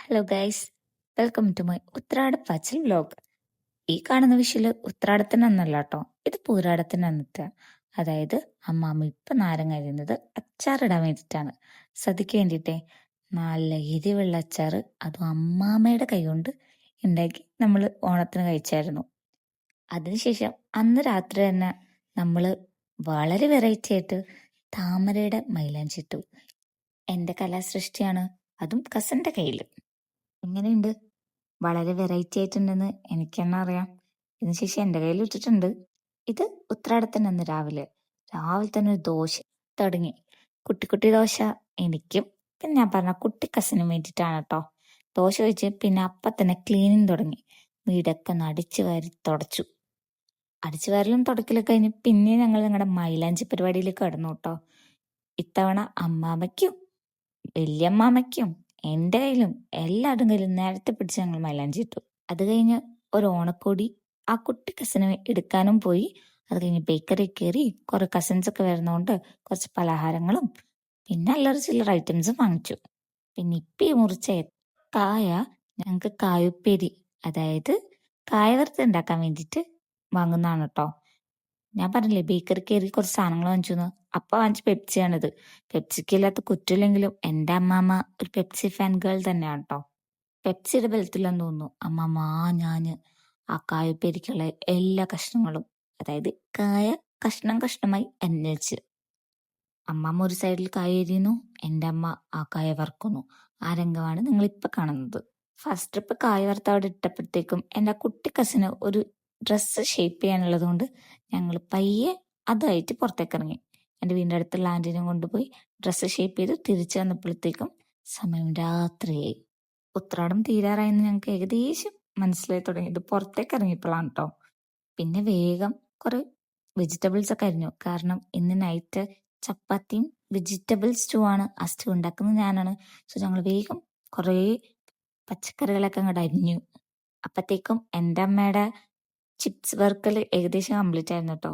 Hello guys, welcome to my ഉത്രാടപ്പാച്ചിൽ vlog. ഈ കാണുന്ന വിഷയില് ഉത്രാടത്തിനന്നല്ല കേട്ടോ, ഇത് പൂരാടത്തിനന്നത്തെ. അതായത് അമ്മാമ്മ ഇപ്പൊ നാരങ്ങ അരിയുന്നത് അച്ചാറിടാൻ വേണ്ടിയിട്ടാണ്. സദ്യക്ക് വേണ്ടിയിട്ടേ നല്ല എരിവുള്ള അച്ചാറ്, അതും അമ്മാമ്മയുടെ കൈ കൊണ്ട് ഉണ്ടാക്കി നമ്മൾ ഓണത്തിന് കഴിച്ചായിരുന്നു. അതിനുശേഷം അന്ന് രാത്രി തന്നെ നമ്മള് വളരെ വെറൈറ്റി ആയിട്ട് താമരയുടെ മൈലാഞ്ചി ഇട്ടു. എന്റെ കലാസൃഷ്ടിയാണ്, അതും കസന്റെ കയ്യിൽ. എങ്ങനെയുണ്ട്? വളരെ വെറൈറ്റി ആയിട്ടുണ്ടെന്ന് എനിക്ക് തന്നെ അറിയാം. ഇതിനുശേഷം എന്റെ കയ്യിൽ ഇട്ടിട്ടുണ്ട്. ഇത് ഉത്രാടത്തിന് അന്ന് രാവിലെ തന്നെ ഒരു ദോശ തുടങ്ങി. കുട്ടി കുട്ടി ദോശ എനിക്കും പിന്നെ ഞാൻ പറഞ്ഞ കുട്ടി കസിനും വേണ്ടിയിട്ടാണ് കേട്ടോ. ദോശ കഴിച്ച് പിന്നെ അപ്പം തന്നെ ക്ലീനിങ് തുടങ്ങി. വീടൊക്കെ ഒന്ന് അടിച്ചു വാരി തുടച്ചു. അടിച്ചു വാരലും തുടക്കലും കഴിഞ്ഞ് പിന്നെ ഞങ്ങൾ ഞങ്ങളുടെ മൈലാഞ്ചി പരിപാടിയിലേക്ക് കടന്നു കേട്ടോ. ഇത്തവണ അമ്മാമ്മയ്ക്കും വല്യമ്മാമ്മയ്ക്കും എന്റെ കയ്യിലും എല്ലാവരുടെ കയ്യിലും നേരത്തെ പിടിച്ച് ഞങ്ങൾ മൈലാഞ്ചി ഇട്ടു. അത് കഴിഞ്ഞ് ഒരു ഓണക്കോടി ആ കുട്ടി കസിന് എടുക്കാനും പോയി. അത് കഴിഞ്ഞ് ബേക്കറി കയറി കുറെ കസിൻസ് ഒക്കെ വരുന്നതുകൊണ്ട് കുറച്ച് പലഹാരങ്ങളും പിന്നെ അല്ലറ ചില്ലറ ഐറ്റംസും വാങ്ങിച്ചു. പിന്നെ ഇപ്പി മുറിച്ച കായ ഞങ്ങൾക്ക് കായുപ്പേരി, അതായത് കായ വറുത്ത് ഉണ്ടാക്കാൻ വേണ്ടിയിട്ട് വാങ്ങുന്നതാണ് കേട്ടോ. ഞാൻ പറഞ്ഞില്ലേ ബേക്കറി കയറി കുറച്ച് സാധനങ്ങൾ വാങ്ങിച്ചു. അപ്പൊ വാങ്ങിച്ച പെപ്സിയാണിത്. പെപ്സിക്ക് ഇല്ലാത്ത കുറ്റില്ലെങ്കിലും എന്റെ അമ്മാമ്മ ഒരു പെപ്സി ഫാൻ ഗേൾ തന്നെയാണ് കേട്ടോ. പെപ്സിയുടെ ബലത്തില്ലെന്ന് തോന്നുന്നു അമ്മാമ്മ ഞാന് ആ കായപ്പേരിക്കുള്ള എല്ലാ കഷ്ണങ്ങളും, അതായത് കായ കഷ്ണം കഷ്ണമായി അന്വേഷിച്ച് അമ്മാമ്മ ഒരു സൈഡിൽ കായ എരിയുന്നു, എന്റെ അമ്മ ആ കായ വറുക്കുന്നു. ആ രംഗമാണ് നിങ്ങൾ ഇപ്പൊ കാണുന്നത്. ഫസ്റ്റ് ട്രിപ്പ് കായ വറുത്ത് അവിടെ ഇട്ടപ്പോഴത്തേക്കും എന്റെ കുട്ടി കസിന് ഒരു ഡ്രസ്സ് ഷേപ്പ് ചെയ്യാനുള്ളത് കൊണ്ട് ഞങ്ങൾ പയ്യെ അതായിട്ട് പുറത്തേക്ക് ഇറങ്ങി. എന്റെ വീടിന്റെ അടുത്തുള്ള ആന്റിനെ കൊണ്ടുപോയി ഡ്രസ്സ് ഷേപ്പ് ചെയ്ത് തിരിച്ചു വന്നപ്പോഴത്തേക്കും സമയം രാത്രിയായി. ഉത്രാടം തീരാറായെന്ന് ഞങ്ങൾക്ക് ഏകദേശം മനസ്സിലായി തുടങ്ങി. ഇത് പുറത്തേക്ക് ഇറങ്ങിയപ്പോഴാണ് കേട്ടോ. പിന്നെ വേഗം കുറെ വെജിറ്റബിൾസ് ഒക്കെ അരിഞ്ഞു. കാരണം ഇന്ന് നൈറ്റ് ചപ്പാത്തിയും വെജിറ്റബിൾ സ്റ്റൂ ആണ്. ആ സ്റ്റൂ ഉണ്ടാക്കുന്നത് ഞാനാണ്. സോ ഞങ്ങൾ വേഗം കുറേ പച്ചക്കറികളൊക്കെ അങ്ങോട്ട് അരിഞ്ഞു. അപ്പത്തേക്കും എൻ്റെ അമ്മയുടെ ചിപ്സ് വർക്കൽ ഏകദേശം കംപ്ലീറ്റ് ആയിരുന്നു കേട്ടോ.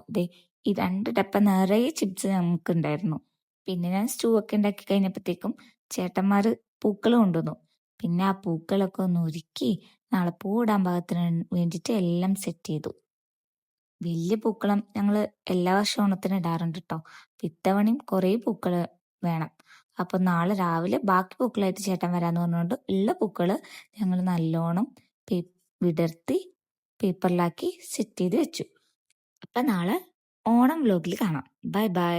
ഈ 2 ഡപ്പ നിറയെ ചിപ്സ് നമുക്ക് ഉണ്ടായിരുന്നു. പിന്നെ ഞാൻ സ്റ്റൂ ഒക്കെ ഉണ്ടാക്കി കഴിഞ്ഞപ്പോഴത്തേക്കും ചേട്ടന്മാര് പൂക്കൾ കൊണ്ടുവന്നു. പിന്നെ ആ പൂക്കളൊക്കെ ഒന്ന് ഒരുക്കി നാളെ പൂവിടാൻ പാകത്തിന് വേണ്ടിയിട്ട് എല്ലാം സെറ്റ് ചെയ്തു. വലിയ പൂക്കളം ഞങ്ങൾ എല്ലാ വർഷവും ഓണത്തിന് ഇടാറുണ്ട് കേട്ടോ. ഇത്തവണയും കുറേ പൂക്കള് വേണം. അപ്പൊ നാളെ രാവിലെ ബാക്കി പൂക്കളായിട്ട് ചേട്ടൻ വരാന്ന് പറഞ്ഞുകൊണ്ട് ഉള്ള പൂക്കള് ഞങ്ങൾ നല്ലോണം വിടർത്തി പേപ്പറിലാക്കി സെറ്റ് ചെയ്ത് വെച്ചു. അപ്പൊ നാളെ ഓണം വ്ലോഗിൽ കാണാം. Bye bye.